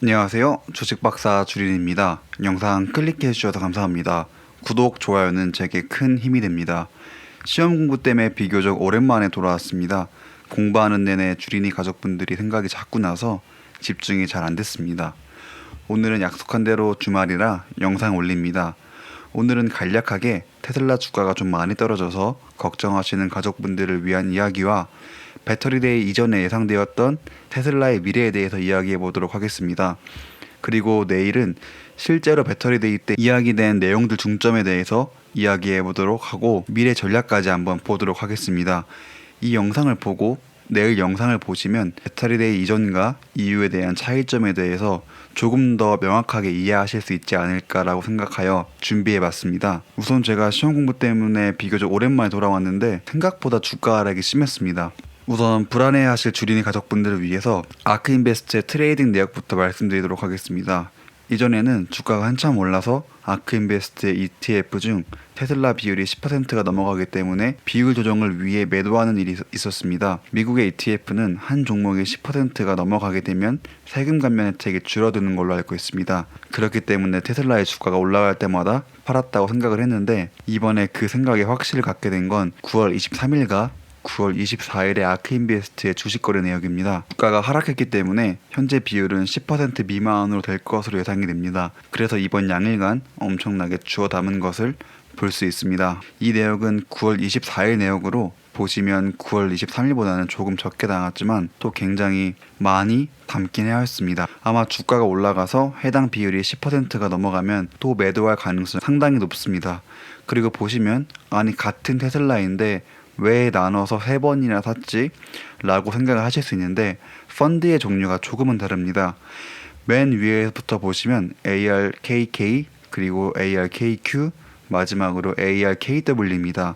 안녕하세요. 주식박사 주린입니다. 영상 클릭해 주셔서 감사합니다. 구독, 좋아요는 제게 큰 힘이 됩니다. 시험 공부 때문에 비교적 오랜만에 돌아왔습니다. 공부하는 내내 주린이 가족분들이 생각이 자꾸 나서 집중이 잘 안 됐습니다. 오늘은 약속한 대로 주말이라 영상 올립니다. 오늘은 간략하게 테슬라 주가가 좀 많이 떨어져서 걱정하시는 가족분들을 위한 이야기와 배터리데이 이전에 예상되었던 테슬라의 미래에 대해서 이야기해 보도록 하겠습니다. 그리고 내일은 실제로 배터리데이 때 이야기된 내용들 중점에 대해서 이야기해 보도록 하고 미래 전략까지 한번 보도록 하겠습니다. 이 영상을 보고 내일 영상을 보시면 배터리데이 이전과 이후에 대한 차이점에 대해서 조금 더 명확하게 이해하실 수 있지 않을까라고 생각하여 준비해 봤습니다. 우선 제가 시험 공부 때문에 비교적 오랜만에 돌아왔는데 생각보다 주가 하락이 심했습니다. 우선 불안해하실 주린이 가족분들을 위해서 아크인베스트의 트레이딩 내역부터 말씀드리도록 하겠습니다. 이전에는 주가가 한참 올라서 아크인베스트의 ETF 중 테슬라 비율이 10%가 넘어가기 때문에 비율 조정을 위해 매도하는 일이 있었습니다. 미국의 ETF는 한 종목이 10%가 넘어가게 되면 세금 감면 혜택이 줄어드는 걸로 알고 있습니다. 그렇기 때문에 테슬라의 주가가 올라갈 때마다 팔았다고 생각을 했는데 이번에 그 생각에 확신을 갖게 된 건 9월 23일과 9월 24일에 아크인베스트의 주식 거래 내역입니다. 주가가 하락했기 때문에 현재 비율은 10% 미만으로 될 것으로 예상이 됩니다. 그래서 이번 양일간 엄청나게 주워 담은 것을 볼 수 있습니다. 이 내역은 9월 24일 내역으로 보시면 9월 23일보다는 조금 적게 나왔지만 또 굉장히 많이 담긴 해야 했습니다. 아마 주가가 올라가서 해당 비율이 10%가 넘어가면 또 매도할 가능성이 상당히 높습니다. 그리고 보시면 아니 같은 테슬라인데 왜 나눠서 3번이나 샀지? 라고 생각을 하실 수 있는데 펀드의 종류가 조금은 다릅니다. 맨 위에부터 보시면 ARKK 그리고 ARKQ 마지막으로 ARKW입니다.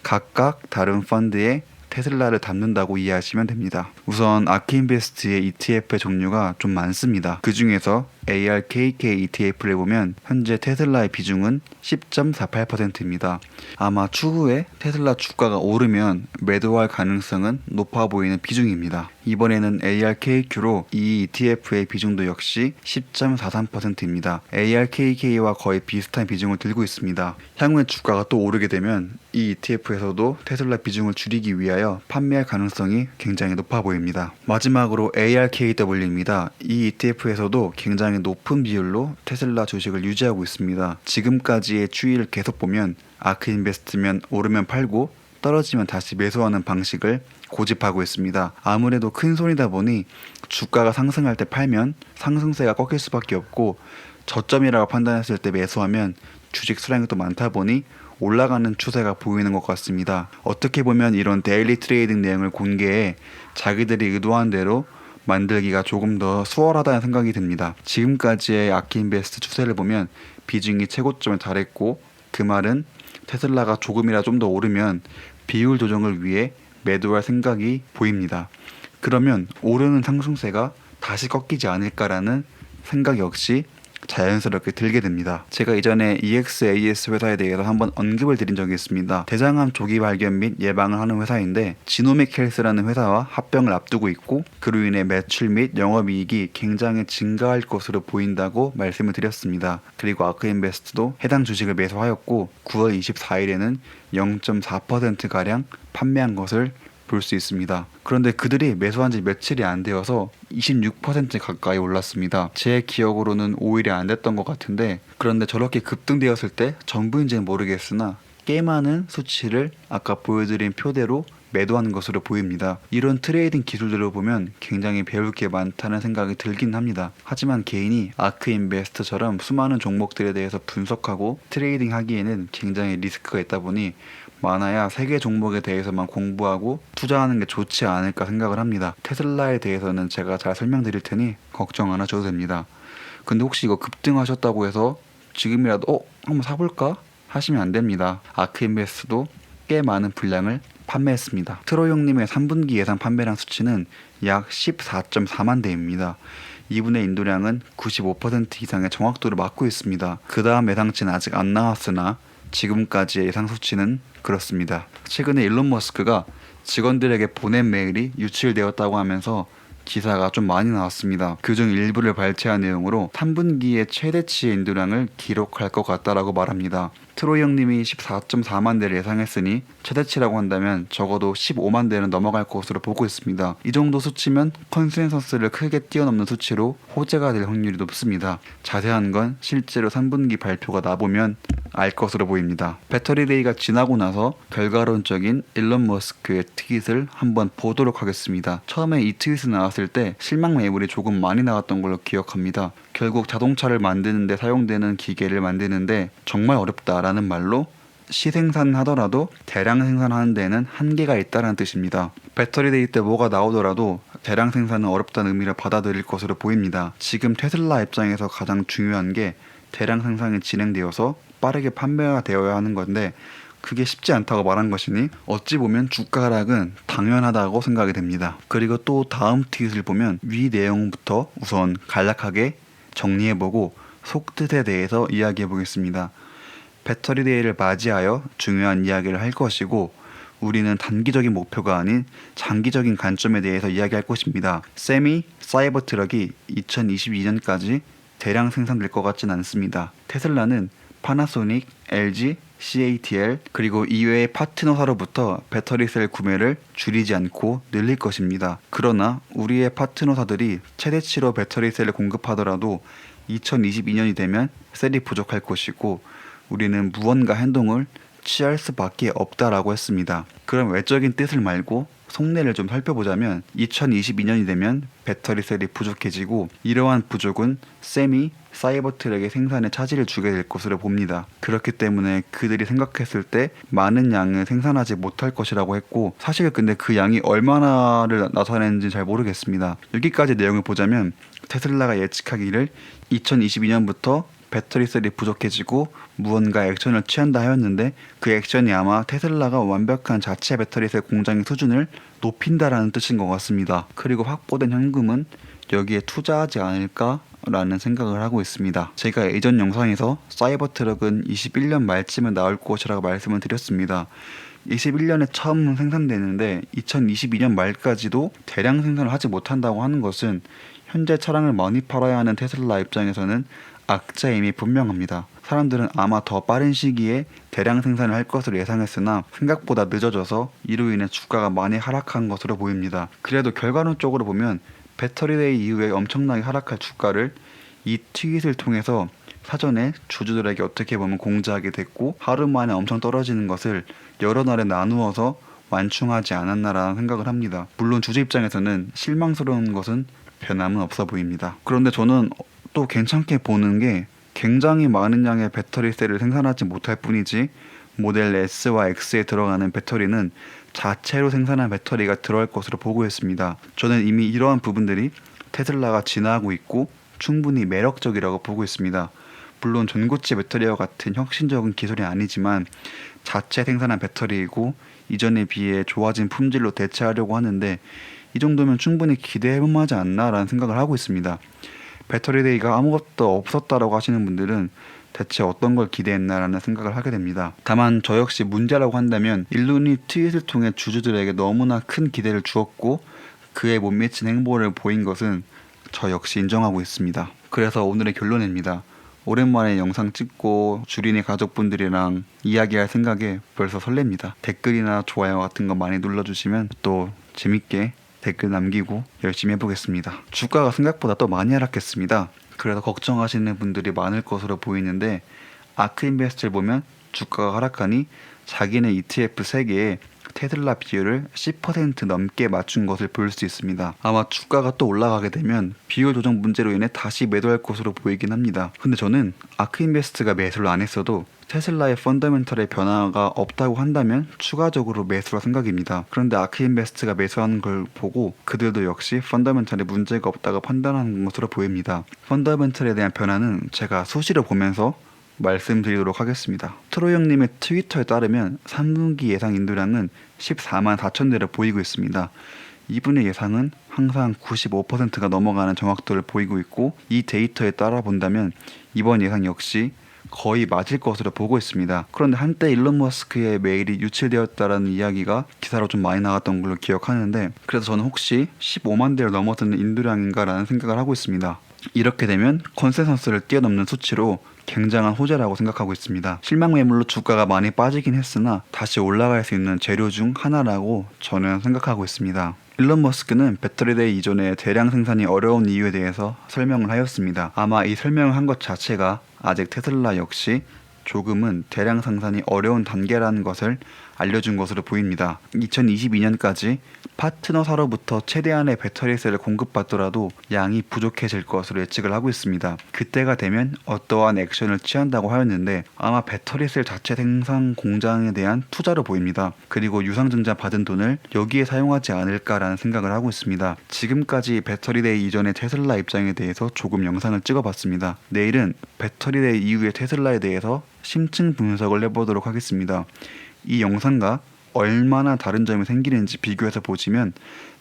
각각 다른 펀드에 테슬라를 담는다고 이해하시면 됩니다. 우선 아크인베스트의 ETF의 종류가 좀 많습니다. 그 중에서 ARKK ETF를 보면 현재 테슬라의 비중은 10.48%입니다. 아마 추후에 테슬라 주가가 오르면 매도할 가능성은 높아 보이는 비중입니다. 이번에는 ARKQ로 이 ETF의 비중도 역시 10.43%입니다. ARKK와 거의 비슷한 비중을 들고 있습니다. 향후에 주가가 또 오르게 되면 이 ETF에서도 테슬라 비중을 줄이기 위하여 판매할 가능성이 굉장히 높아 보입니다. 마지막으로 ARKW입니다. 이 ETF에서도 굉장히 높은 비율로 테슬라 주식을 유지하고 있습니다. 지금까지의 추이를 계속 보면 아크인베스트면 오르면 팔고 떨어지면 다시 매수하는 방식을 고집하고 있습니다. 아무래도 큰 손이다 보니 주가가 상승할 때 팔면 상승세가 꺾일 수밖에 없고 저점이라고 판단했을 때 매수하면 주식 수량이 또 많다 보니 올라가는 추세가 보이는 것 같습니다. 어떻게 보면 이런 데일리 트레이딩 내용을 공개해 자기들이 의도한 대로 만들기가 조금 더 수월하다는 생각이 듭니다. 지금까지의 아크인베스트 추세를 보면 비중이 최고점에 달했고 그 말은 테슬라가 조금이라 좀 더 오르면 비율 조정을 위해 매도할 생각이 보입니다. 그러면 오르는 상승세가 다시 꺾이지 않을까라는 생각 역시 자연스럽게 들게 됩니다. 제가 이전에 EXAS 회사에 대해서 한번 언급을 드린 적이 있습니다. 대장암 조기 발견 및 예방을 하는 회사인데 지노믹 헬스라는 회사와 합병을 앞두고 있고 그로 인해 매출 및 영업이익이 굉장히 증가할 것으로 보인다고 말씀을 드렸습니다. 그리고 아크인베스트도 해당 주식을 매수하였고 9월 24일에는 0.4%가량 판매한 것을 볼 수 있습니다. 그런데 그들이 매수한 지 며칠이 안 되어서 26% 가까이 올랐습니다. 제 기억으로는 5일이 안 됐던 것 같은데 그런데 저렇게 급등되었을 때 전부인지는 모르겠으나 꽤 많은 수치를 아까 보여드린 표대로 매도하는 것으로 보입니다. 이런 트레이딩 기술들을 보면 굉장히 배울 게 많다는 생각이 들긴 합니다. 하지만 개인이 아크인베스트처럼 수많은 종목들에 대해서 분석하고 트레이딩 하기에는 굉장히 리스크가 있다 보니 많아야 3개 종목에 대해서만 공부하고 투자하는 게 좋지 않을까 생각을 합니다. 테슬라에 대해서는 제가 잘 설명드릴 테니 걱정 안 하셔도 됩니다. 근데 혹시 이거 급등하셨다고 해서 지금이라도 한번 사볼까? 하시면 안 됩니다. 아크인베스트도 꽤 많은 분량을 판매했습니다. 트로 형님의 3분기 예상 판매량 수치는 약 14.4만 대입니다. 이분의 인도량은 95% 이상의 정확도를 맡고 있습니다. 그 다음 예상치는 아직 안 나왔으나 지금까지의 예상 수치는 그렇습니다. 최근에 일론 머스크가 직원들에게 보낸 메일이 유출되었다고 하면서 기사가 좀 많이 나왔습니다. 그중 일부를 발췌한 내용으로 3분기의 최대치의 인도량을 기록할 것 같다라고 말합니다. 트로이 형님이 14.4만 대를 예상했으니 최대치라고 한다면 적어도 15만 대는 넘어갈 것으로 보고 있습니다. 이 정도 수치면 컨센서스를 크게 뛰어넘는 수치로 호재가 될 확률이 높습니다. 자세한 건 실제로 3분기 발표가 나보면 알 것으로 보입니다. 배터리데이가 지나고 나서 결과론적인 일론 머스크의 트윗을 한번 보도록 하겠습니다. 처음에 이 트윗이 나왔을 때 실망 매물이 조금 많이 나왔던 걸로 기억합니다. 결국 자동차를 만드는데 사용되는 기계를 만드는데 정말 어렵다라는 말로 시생산하더라도 대량 생산하는 데는 한계가 있다는 뜻입니다. 배터리데이 때 뭐가 나오더라도 대량 생산은 어렵다는 의미를 받아들일 것으로 보입니다. 지금 테슬라 입장에서 가장 중요한 게 대량 생산이 진행되어서 빠르게 판매가 되어야 하는 건데 그게 쉽지 않다고 말한 것이니 어찌 보면 주가 하락은 당연하다고 생각이 됩니다. 그리고 또 다음 트윗을 보면 위 내용부터 우선 간략하게 정리해보고 속뜻에 대해서 이야기해보겠습니다. 배터리데이를 맞이하여 중요한 이야기를 할 것이고 우리는 단기적인 목표가 아닌 장기적인 관점에 대해서 이야기할 것입니다. 세미 사이버 트럭이 2022년까지 대량 생산될 것 같진 않습니다. 테슬라는 파나소닉, LG, CATL 그리고 이외의 파트너사로부터 배터리셀 구매를 줄이지 않고 늘릴 것입니다. 그러나 우리의 파트너사들이 최대치로 배터리셀을 공급하더라도 2022년이 되면 셀이 부족할 것이고 우리는 무언가 행동을 취할 수밖에 없다라고 했습니다. 그럼 외적인 뜻을 말고 속내를 좀 살펴보자면 2022년이 되면 배터리셀이 부족해지고 이러한 부족은 세미, 사이버트럭의 생산에 차질을 주게 될 것으로 봅니다. 그렇기 때문에 그들이 생각했을 때 많은 양을 생산하지 못할 것이라고 했고 사실 근데 그 양이 얼마나를 나타내는지 잘 모르겠습니다. 여기까지 내용을 보자면 테슬라가 예측하기를 2022년부터 배터리셀이 부족해지고 무언가 액션을 취한다 하였는데 그 액션이 아마 테슬라가 완벽한 자체 배터리셀 공장의 수준을 높인다라는 뜻인 것 같습니다. 그리고 확보된 현금은 여기에 투자하지 않을까라는 생각을 하고 있습니다. 제가 이전 영상에서 사이버트럭은 21년 말쯤에 나올 것이라고 말씀을 드렸습니다. 21년에 처음 생산되는데 2022년 말까지도 대량 생산을 하지 못한다고 하는 것은 현재 차량을 많이 팔아야 하는 테슬라 입장에서는 악재임이 분명합니다. 사람들은 아마 더 빠른 시기에 대량 생산을 할 것으로 예상했으나 생각보다 늦어져서 이로 인해 주가가 많이 하락한 것으로 보입니다. 그래도 결과론적으로 보면 배터리데이 이후에 엄청나게 하락할 주가를 이 트윗을 통해서 사전에 주주들에게 어떻게 보면 공지하게 됐고 하루 만에 엄청 떨어지는 것을 여러 날에 나누어서 완충하지 않았나라는 생각을 합니다. 물론 주주 입장에서는 실망스러운 것은 변함은 없어 보입니다. 그런데 저는 또 괜찮게 보는 게 굉장히 많은 양의 배터리셀을 생산하지 못할 뿐이지 모델 S와 X에 들어가는 배터리는 자체로 생산한 배터리가 들어갈 것으로 보고 있습니다. 저는 이미 이러한 부분들이 테슬라가 진화하고 있고 충분히 매력적이라고 보고 있습니다. 물론 전고체 배터리와 같은 혁신적인 기술이 아니지만 자체 생산한 배터리이고 이전에 비해 좋아진 품질로 대체하려고 하는데 이 정도면 충분히 기대해볼 만하지 않나라는 생각을 하고 있습니다. 배터리데이가 아무것도 없었다라고 하시는 분들은 대체 어떤 걸 기대했나라는 생각을 하게 됩니다. 다만 저 역시 문제라고 한다면 일론이 트윗을 통해 주주들에게 너무나 큰 기대를 주었고 그에 못 미친 행보를 보인 것은 저 역시 인정하고 있습니다. 그래서 오늘의 결론입니다. 오랜만에 영상 찍고 주린이 가족분들이랑 이야기할 생각에 벌써 설렙니다. 댓글이나 좋아요 같은 거 많이 눌러주시면 또 재밌게 댓글 남기고 열심히 해보겠습니다. 주가가 생각보다 또 많이 하락했습니다. 그래서 걱정하시는 분들이 많을 것으로 보이는데 아크인베스트를 보면 주가가 하락하니 자기네 ETF 3개에 테슬라 비율을 10% 넘게 맞춘 것을 볼 수 있습니다. 아마 주가가 또 올라가게 되면 비율 조정 문제로 인해 다시 매도할 것으로 보이긴 합니다. 근데 저는 아크인베스트가 매수를 안 했어도 테슬라의 펀더멘털의 변화가 없다고 한다면 추가적으로 매수할 생각입니다. 그런데 아크인베스트가 매수하는 걸 보고 그들도 역시 펀더멘털에 문제가 없다고 판단하는 것으로 보입니다. 펀더멘털에 대한 변화는 제가 수시로 보면서 말씀드리도록 하겠습니다. 트로이 형님의 트위터에 따르면 3분기 예상 인도량은 14만 4천 대를 보이고 있습니다. 이분의 예상은 항상 95%가 넘어가는 정확도를 보이고 있고 이 데이터에 따라 본다면 이번 예상 역시 거의 맞을 것으로 보고 있습니다. 그런데 한때 일론 머스크의 메일이 유출되었다라는 이야기가 기사로 좀 많이 나갔던 걸로 기억하는데, 그래서 저는 혹시 15만 대를 넘어서는 인도량인가라는 생각을 하고 있습니다. 이렇게 되면 컨센서스를 뛰어넘는 수치로 굉장한 호재라고 생각하고 있습니다. 실망 매물로 주가가 많이 빠지긴 했으나 다시 올라갈 수 있는 재료 중 하나라고 저는 생각하고 있습니다. 일론 머스크는 배터리대 이전에 대량 생산이 어려운 이유에 대해서 설명을 하였습니다. 아마 이 설명을 한 것 자체가 아직 테슬라 역시 조금은 대량 생산이 어려운 단계라는 것을 알려준 것으로 보입니다. 2022년까지 파트너사로부터 최대한의 배터리셀을 공급받더라도 양이 부족해질 것으로 예측을 하고 있습니다. 그때가 되면 어떠한 액션을 취한다고 하였는데 아마 배터리셀 자체 생산 공장에 대한 투자로 보입니다. 그리고 유상증자 받은 돈을 여기에 사용하지 않을까라는 생각을 하고 있습니다. 지금까지 배터리데이 이전의 테슬라 입장에 대해서 조금 영상을 찍어봤습니다. 내일은 배터리데이 이후의 테슬라에 대해서 심층 분석을 해보도록 하겠습니다. 이 영상과 얼마나 다른 점이 생기는지 비교해서 보시면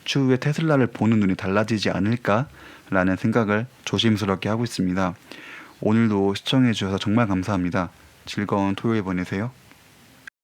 추후에 테슬라를 보는 눈이 달라지지 않을까라는 생각을 조심스럽게 하고 있습니다. 오늘도 시청해 주셔서 정말 감사합니다. 즐거운 토요일 보내세요.